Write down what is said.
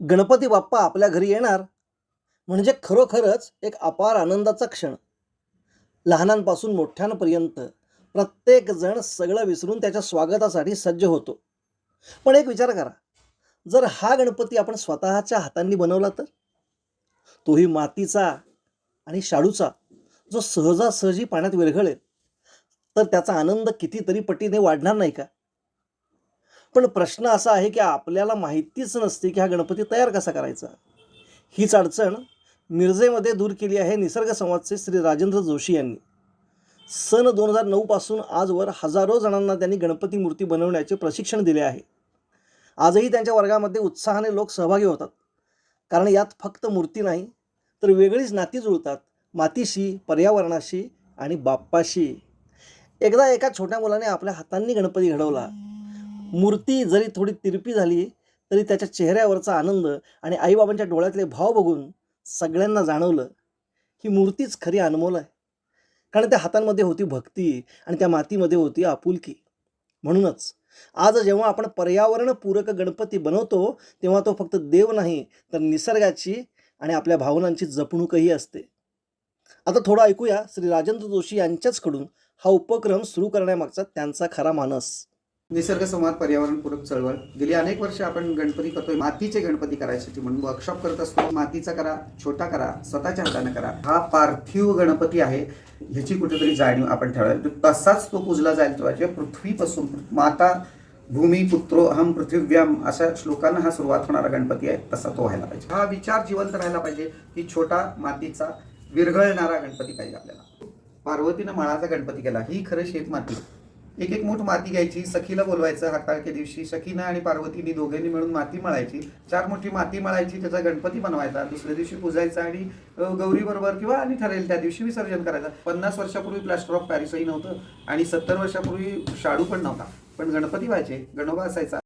गणपती बाप्पा आपल्या घरी येणार म्हणजे खरोखरच एक अपार आनंदाचा क्षण. लहानांपासून मोठ्यांपर्यंत प्रत्येकजण सगळं विसरून त्याच्या स्वागतासाठी सज्ज होतो. पण एक विचार करा, जर हा गणपती आपण स्वतःच्या हातांनी बनवला तर? तोही मातीचा आणि शाडूचा, जो सहजासहजी पाण्यात विरघळेल, तर त्याचा आनंद कितीतरी पटीने वाढणार नाही का? पण प्रश्न असा आहे की आपल्याला माहितीच नसते की हा गणपती तयार कसा करायचा. हीच अडचण मिरजेमध्ये दूर केली आहे निसर्ग संवादचे श्री राजेंद्र जोशी यांनी. सन 2009 पासून आजवर हजारो जणांना त्यांनी गणपती मूर्ती बनवण्याचे प्रशिक्षण दिले आहे. आजही त्यांच्या वर्गामध्ये उत्साहाने लोक सहभागी होतात, कारण यात फक्त मूर्ती नाही, तर वेगळीच नाती जुळतात मातीशी, पर्यावरणाशी आणि बाप्पाशी. एकदा एका छोट्या मुलाने आपल्या हातांनी गणपती घडवला. मूर्ती जरी थोडी तिरपी झाली तरी त्याच्या चेहऱ्यावरचा आनंद आणि आईबाबांच्या डोळ्यातले भाव बघून सगळ्यांना जाणवलं, ही मूर्तीच खरी अनमोल आहे. कारण त्या हातांमध्ये होती भक्ती आणि त्या मातीमध्ये होती आपुलकी. म्हणूनच आज जेव्हा आपण पर्यावरणपूरक गणपती बनवतो, तेव्हा तो फक्त देव नाही, तर निसर्गाची आणि आपल्या भावनांची जपणूकही असते. आता थोडं ऐकूया श्री राजेंद्र जोशी यांच्याचकडून हा उपक्रम सुरू करण्यामागचा त्यांचा खरा मानस. निसर्ग संवाद पर्यावरणपूरक चळवळ गेली अनेक वर्ष आपण गणपती करतोय. मातीचे गणपती करायसाठी म्हणून वर्कशॉप करत असतो. मातीचा करा, छोटा करा, स्वतःच्या हाताने करा. हा पार्थिव गणपती आहे, ह्याची कुठेतरी जाणीव आपण ठेवायला. तसाच तो पूजला जायला पाहिजे. पृथ्वीपासून माता भूमी पुत्रो अहम पृथिव्याम अशा श्लोकांना हा सुरुवात होणारा गणपती आहे, तसा तो व्हायला पाहिजे. हा विचार जिवंत राहायला पाहिजे की छोटा मातीचा विरघळणारा गणपती पाहिजे आपल्याला. पार्वतीनं मळाचा गणपती केला, ही खरं शेत माती. एक एक मूठ माती घ्यायची, सखीला बोलवायचं हाताळके दिवशी. सखीनं आणि पार्वतीने दोघांनी मिळून माती मळायची, 4 मोठी माती मळायची, त्याचा गणपती बनवायचा, दुसऱ्या दिवशी पूजायचा आणि गौरी बरोबर किंवा आणि ठरेल त्या दिवशी विसर्जन करायचं. 50 वर्षापूर्वी प्लास्टर ऑफ पॅरिसही नव्हतं आणि 70 वर्षापूर्वी शाडू पण नव्हता, पण गणपती व्हायचे, गणोबा असायचा.